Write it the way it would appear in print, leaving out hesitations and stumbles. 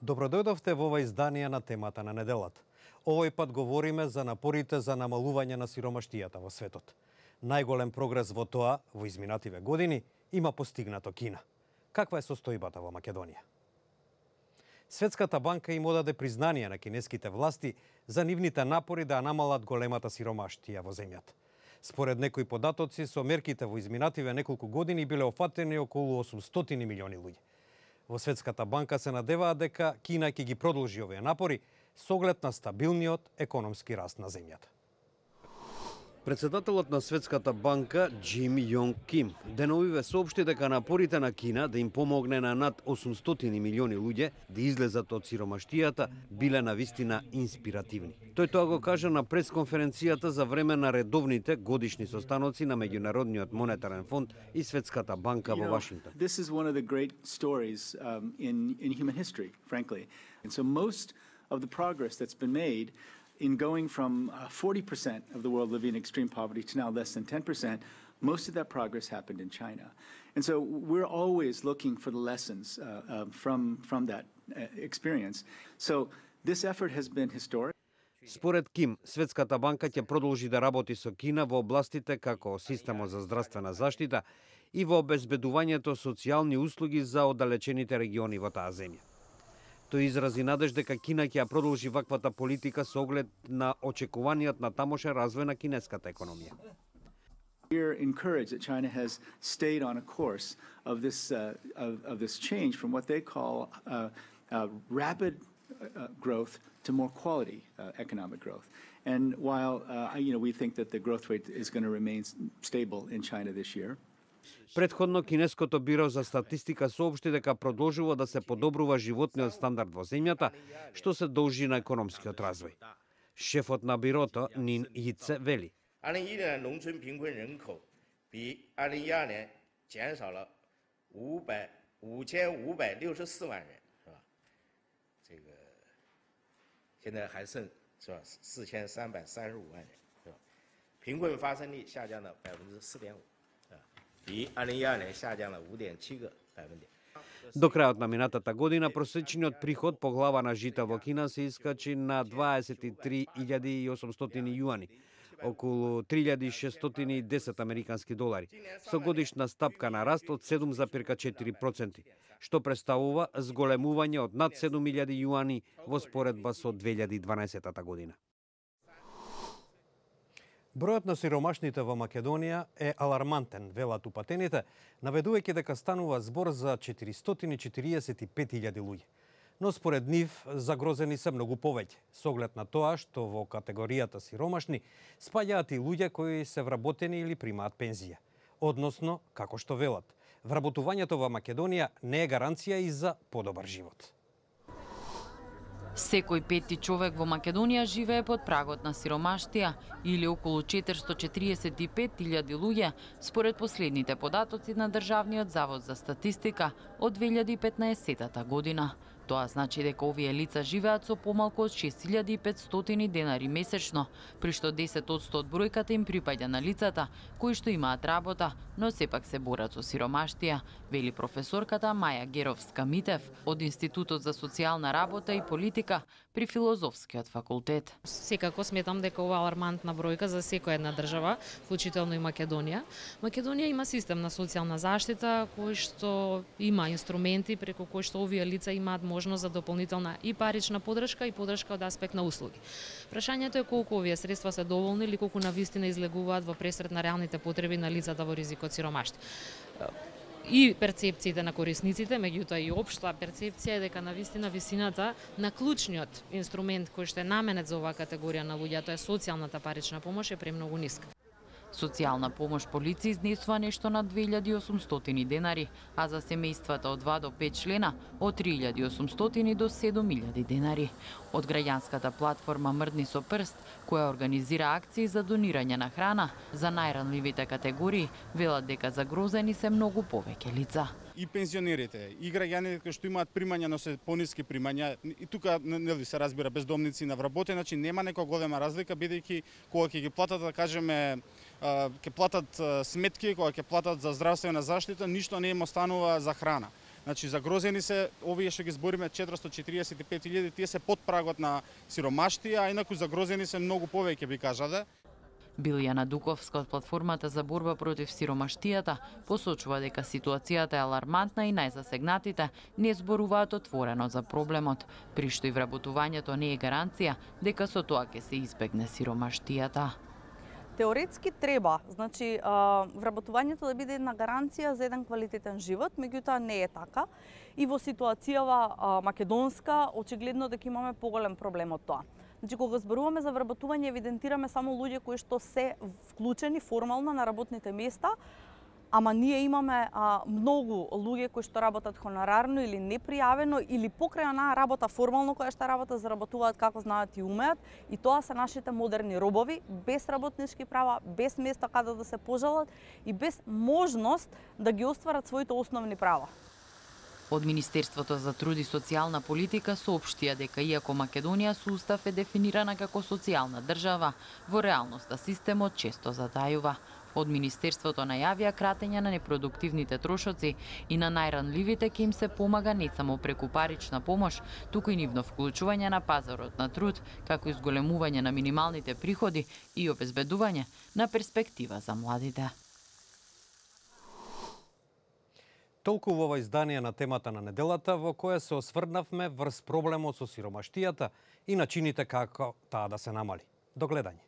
Добродојдовте во ова издание на темата на неделата. Овој пат говориме за напорите за намалување на сиромаштијата во светот. Најголем прогрес во тоа, во изминативе години, има постигнато Кина. Каква е состојбата во Македонија? Светската банка им одаде признание на кинеските власти за нивните напори да намалат големата сиромаштија во земјата. Според некои податоци, со мерките во изминативе неколку години биле офатени околу 800 милиони луѓе. Во Светската банка се надеваат дека Кина ќе ги продолжи овие напори со оглед на стабилниот економски раст на земјата. Председателот на Светската банка Џим Јонг Ким деновиве соопшти дека напорите на Кина да им помогне на над 800 милиони луѓе да излезат од сиромаштијата биле навистина инспиративни. Тој тоа го кажа на пресконференцијата за време на редовните годишни состаноци на Меѓународниот монетарен фонд и Светската банка во Вашингтон. This is one of the great stories in human history, frankly. And so most of the progress that's been made in going from 40% of the world living in extreme poverty to now less than 10%, most of that progress happened in China. And so we're always looking for the lessons from that experience. So this effort has been historic. Според Ким, Светската банка ќе продолжи да работи со Кина во областите како системот за здравствена заштита и во обезбедувањето социјални услуги за оддалечените региони во таа земја. Тој изрази надеж дека Кина ќе ја продолжи ваквата политика со оглед на очекуваниот на тамошен развој на кинеската економија. We're encouraged that China has stayed on a course of this change from what they call rapid growth to more quality economic growth. And while we think that the growth rate is going to remain stable in China this year. Претходно, Кинеското биро за статистика соопшти дека продолжува да се подобрува животниот стандард во земјата, што се должи на економскиот развој. Шефот на бирото, Нин Јице, вели. 2011年农村贫困人口比2012年减少了5564万人，是吧？这个现在还剩是吧4335万人，是吧？贫困发生率下降了4.5%，比2012年下降了5.7个百分点。 До крајот на минатата година просечниот приход по глава на жита во Кина се искачи на 23.800 јуани, околу 3.610 американски долари, со годишна стапка на раст од 7,4%, што представува зголемување од над 7.000 јуани во споредба со 2012 година. Бројот на сиромашните во Македонија е алармантен, велат упатените, наведувајќи дека станува збор за 445.000 луѓе. Но според нив загрозени се многу повеќе, со оглед на тоа што во категоријата сиромашни спаѓаат и луѓе кои се вработени или примаат пензија. Односно, како што велат, вработувањето во Македонија не е гаранција и за подобар живот. Секој пети човек во Македонија живее под прагот на сиромаштија или околу 445.000 луѓе, според последните податоци на Државниот завод за статистика од 2015 година. Тоа значи дека овие лица живеат со помалку од 6.500 денари месечно, при што 10% од бројката им припаѓа на лицата кои што имаат работа, но сепак се борат со сиромаштија, вели професорката Маја Геровска-Митев од Институтот за социјална работа и политика при Филозофскиот факултет. Секако сметам дека ова алармантна бројка за секоја една држава, вклучително и Македонија. Македонија има систем на социјална заштита кој што има инструменти преку кои што овие лица имаат можност за дополнителна и парична подршка и подршка од аспект на услуги. Прашањето е колку овие средства се доволни или колку навистина излегуваат во пресред на реалните потреби на лицата во ризик од сиромаштво. И перцепциите на корисниците, меѓутоа и општа перцепција е дека навистина висината на клучниот инструмент кој што е наменет за оваа категорија на луѓе, тоа е социјалната парична помош, е премногу ниска. Социјална помош по лице изнесува нешто на 2.800 денари, а за семејствата од 2 до 5 члена од 3.800 до 7.000 денари. Од граѓанската платформа Мрдни со прст, која организира акции за донирање на храна за најранливите категории, велат дека загрозени се многу повеќе лица. И пензионерите, и граѓаните кои што имаат примања, но се пониски примања, и тука нели се разбира бездомници на вработени, значи нема некоја голема разлика, бидејќи кога ќе ги платат, да кажеме, ќе платат сметки, кога ќе платат за здравствена заштита, ништо не им останува за храна. Значи загрозени се овие што ги збориме 445.000, тие се под прагот на сиромаштија, а инаку загрозени се многу повеќе, би кажале. Билјана Дуковска од платформата за борба против сиромаштијата посочува дека ситуацијата е алармантна и најзасегнатите не зборуваат отворено за проблемот, при што и вработувањето не е гаранција дека со тоа ќе се избегне сиромаштијата. Теоретски треба, значи вработувањето да биде една гаранција за еден квалитетен живот, меѓутоа не е така. И во ситуацијава македонска, очигледно дека имаме поголем проблем од тоа. Значи, кога зборуваме за вработување, евидентираме само луѓе кои што се вклучени формално на работните места, ама ние имаме многу луѓе кои што работат хонорарно или непријавено или покрај онаа работа формално која што работа заработуваат како знаат и умеат, и тоа се нашите модерни робови без работнички права, без место каде да се пожалат и без можност да ги остварат своите основни права. Од Министерството за труд и социјална политика соопштија дека иако Македонија со устав е дефинирана како социјална држава, во реалноста системот често затајува. Од Министерството најавија кратење на непродуктивните трошоци и на најранливите ќе им се помага не само преку парична помош, туку и нивно вклучување на пазарот на труд, како и зголемување на минималните приходи и обезбедување на перспектива за младите. Толку во ова издание на темата на неделата, во која се осврнавме врз проблемот со сиромаштијата и начините како таа да се намали. До гледање.